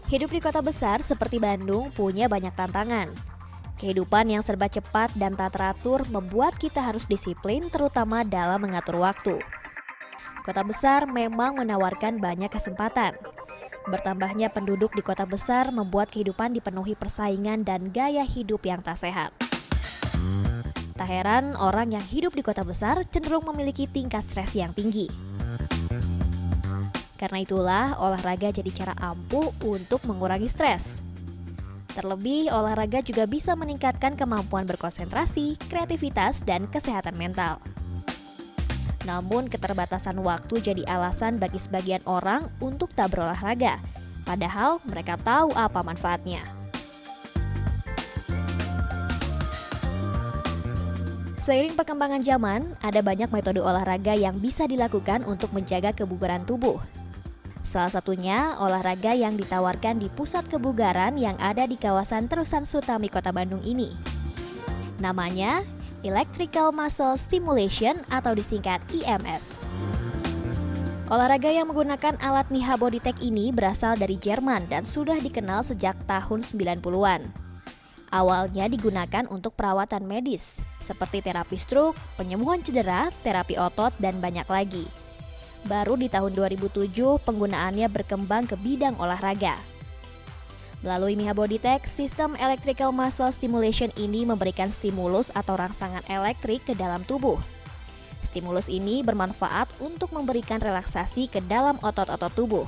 Hidup di kota besar seperti Bandung punya banyak tantangan. Kehidupan yang serba cepat dan tak teratur membuat kita harus disiplin terutama dalam mengatur waktu. Kota besar memang menawarkan banyak kesempatan. Bertambahnya penduduk di kota besar membuat kehidupan dipenuhi persaingan dan gaya hidup yang tak sehat. Tak heran orang yang hidup di kota besar cenderung memiliki tingkat stres yang tinggi. Karena itulah olahraga jadi cara ampuh untuk mengurangi stres. Terlebih, olahraga juga bisa meningkatkan kemampuan berkonsentrasi, kreativitas, dan kesehatan mental. Namun, keterbatasan waktu jadi alasan bagi sebagian orang untuk tak berolahraga, padahal mereka tahu apa manfaatnya. Seiring perkembangan zaman, ada banyak metode olahraga yang bisa dilakukan untuk menjaga kebugaran tubuh. Salah satunya olahraga yang ditawarkan di pusat kebugaran yang ada di kawasan Terusan Sutami, Kota Bandung ini. Namanya Electrical Muscle Stimulation atau disingkat EMS. Olahraga yang menggunakan alat Miha Bodytech ini berasal dari Jerman dan sudah dikenal sejak tahun 90-an. Awalnya digunakan untuk perawatan medis, seperti terapi stroke, penyembuhan cedera, terapi otot, dan banyak lagi. Baru di tahun 2007 penggunaannya berkembang ke bidang olahraga. Melalui Miha Bodytech, sistem Electrical Muscle Stimulation ini memberikan stimulus atau rangsangan elektrik ke dalam tubuh. Stimulus ini bermanfaat untuk memberikan relaksasi ke dalam otot-otot tubuh.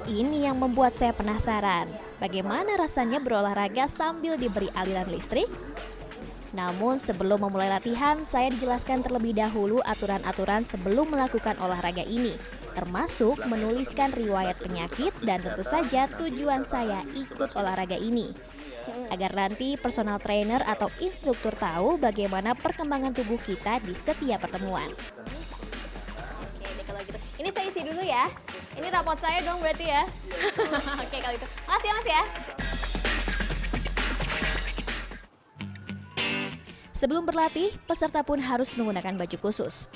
Ini yang membuat saya penasaran, bagaimana rasanya berolahraga sambil diberi aliran listrik? Namun sebelum memulai latihan, saya dijelaskan terlebih dahulu aturan-aturan sebelum melakukan olahraga ini, termasuk menuliskan riwayat penyakit dan tentu saja tujuan saya ikut olahraga ini. Agar nanti personal trainer atau instruktur tahu bagaimana perkembangan tubuh kita di setiap pertemuan. Oke, kalau gitu. Ini saya isi dulu ya. Ini rapot saya dong berarti ya. Oke, kalau itu. Makasih ya Mas ya. Sebelum berlatih, peserta pun harus menggunakan baju khusus.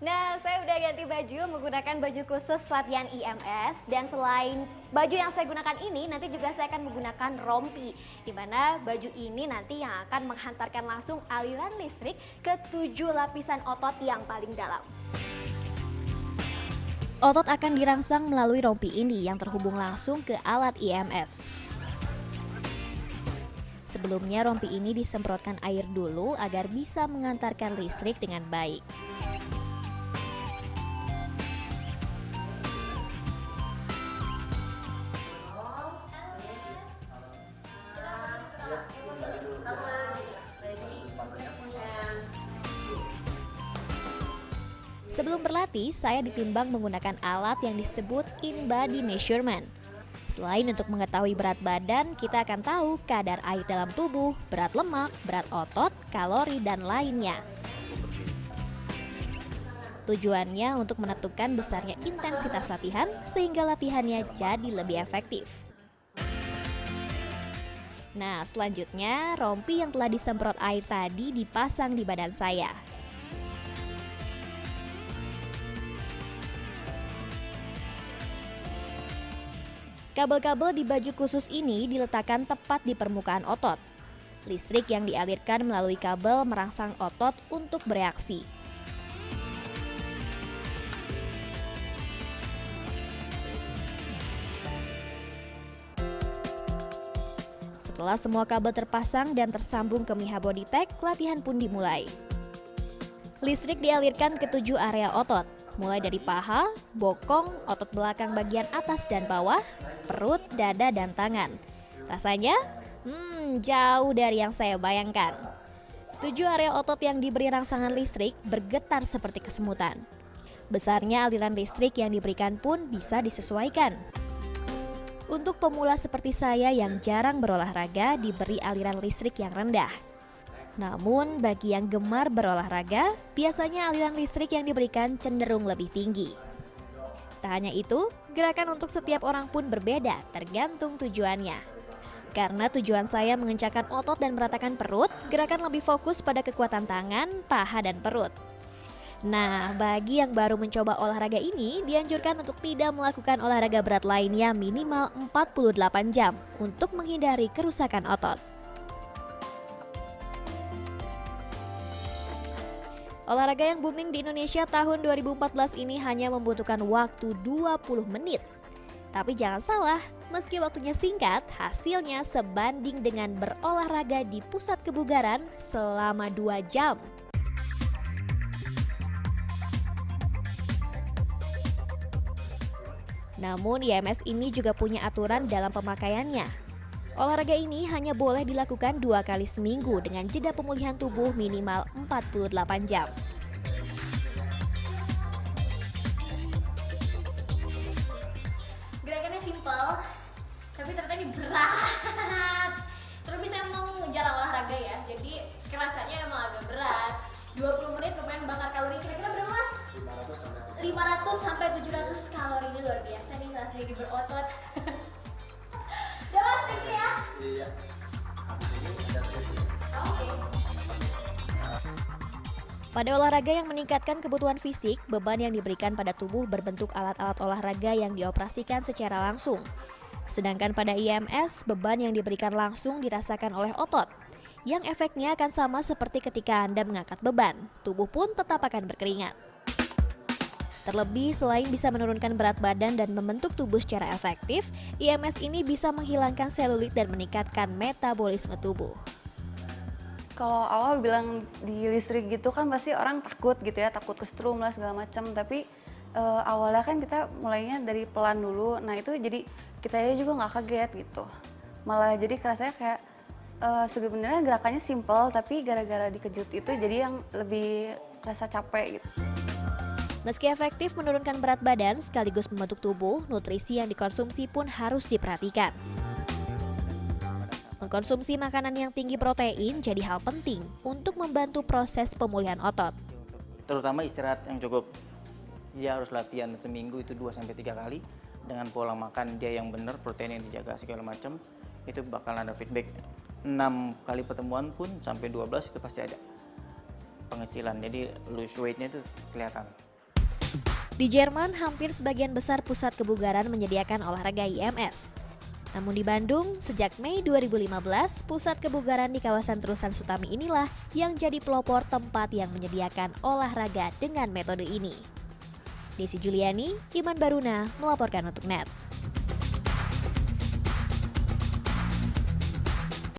Nah, saya udah ganti baju menggunakan baju khusus latihan EMS, dan selain baju yang saya gunakan ini, nanti juga saya akan menggunakan rompi, di mana baju ini nanti yang akan menghantarkan langsung aliran listrik ke 7 lapisan otot yang paling dalam. Otot akan dirangsang melalui rompi ini yang terhubung langsung ke alat EMS. Sebelumnya rompi ini disemprotkan air dulu agar bisa mengantarkan listrik dengan baik. Sebelum berlatih, saya ditimbang menggunakan alat yang disebut in-body measurement. Selain untuk mengetahui berat badan, kita akan tahu kadar air dalam tubuh, berat lemak, berat otot, kalori, dan lainnya. Tujuannya untuk menentukan besarnya intensitas latihan, sehingga latihannya jadi lebih efektif. Nah, selanjutnya rompi yang telah disemprot air tadi dipasang di badan saya. Kabel-kabel di baju khusus ini diletakkan tepat di permukaan otot. Listrik yang dialirkan melalui kabel merangsang otot untuk bereaksi. Setelah semua kabel terpasang dan tersambung ke Miha Bodytech, latihan pun dimulai. Listrik dialirkan ke 7 area otot, mulai dari paha, bokong, otot belakang bagian atas dan bawah, perut, dada, dan tangan. Rasanya, jauh dari yang saya bayangkan. 7 area otot yang diberi rangsangan listrik bergetar seperti kesemutan. Besarnya aliran listrik yang diberikan pun bisa disesuaikan. Untuk pemula seperti saya yang jarang berolahraga, diberi aliran listrik yang rendah. Namun bagi yang gemar berolahraga, biasanya aliran listrik yang diberikan cenderung lebih tinggi. Tak hanya itu, Gerakan untuk setiap orang pun berbeda, tergantung tujuannya. Karena tujuan saya mengencangkan otot dan meratakan perut, gerakan lebih fokus pada kekuatan tangan, paha, dan perut. Nah, bagi yang baru mencoba olahraga ini, dianjurkan untuk tidak melakukan olahraga berat lainnya minimal 48 jam untuk menghindari kerusakan otot. Olahraga yang booming di Indonesia tahun 2014 ini hanya membutuhkan waktu 20 menit. Tapi jangan salah, meski waktunya singkat, hasilnya sebanding dengan berolahraga di pusat kebugaran selama 2 jam. Namun IMS ini juga punya aturan dalam pemakaiannya. Olahraga ini hanya boleh dilakukan 2 kali seminggu dengan jeda pemulihan tubuh minimal 48 jam. Gerakannya simpel, tapi ternyata ini berat. Terlebih saya mau jarang olahraga ya, jadi kerasanya emang agak berat. 20 menit kemudian bakar kalori kira-kira berapa mas? 500 sampai 700 kalori, ini luar biasa nih, rasanya jadi berotot. Udah mas, thank you ya. Iya. Habis ini ada Oke. Pada olahraga yang meningkatkan kebutuhan fisik, beban yang diberikan pada tubuh berbentuk alat-alat olahraga yang dioperasikan secara langsung. Sedangkan pada IMS, beban yang diberikan langsung dirasakan oleh otot, yang efeknya akan sama seperti ketika Anda mengangkat beban, tubuh pun tetap akan berkeringat. Terlebih, selain bisa menurunkan berat badan dan membentuk tubuh secara efektif, IMS ini bisa menghilangkan selulit dan meningkatkan metabolisme tubuh. Kalau awal bilang di listrik gitu kan pasti orang takut gitu ya, takut kesetrum lah segala macam. Tapi awalnya kan kita mulainya dari pelan dulu, nah itu jadi kita juga nggak kaget gitu. Malah jadi kerasanya kayak sebenarnya gerakannya simple, tapi gara-gara dikejut itu jadi yang lebih rasa capek gitu. Meski efektif menurunkan berat badan sekaligus membentuk tubuh, nutrisi yang dikonsumsi pun harus diperhatikan. Mengkonsumsi makanan yang tinggi protein jadi hal penting untuk membantu proses pemulihan otot. terutama istirahat yang cukup. Dia harus latihan seminggu itu 2-3 kali dengan pola makan dia yang benar, protein yang dijaga segala macam. Itu bakal ada feedback. 6 kali pertemuan pun sampai 12 itu pasti ada pengecilan. Jadi lose weight-nya itu kelihatan. Di Jerman, hampir sebagian besar pusat kebugaran menyediakan olahraga IMS. Namun di Bandung, sejak Mei 2015, pusat kebugaran di kawasan Terusan Sutami inilah yang jadi pelopor tempat yang menyediakan olahraga dengan metode ini. Desi Juliani, Iman Baruna melaporkan untuk NET.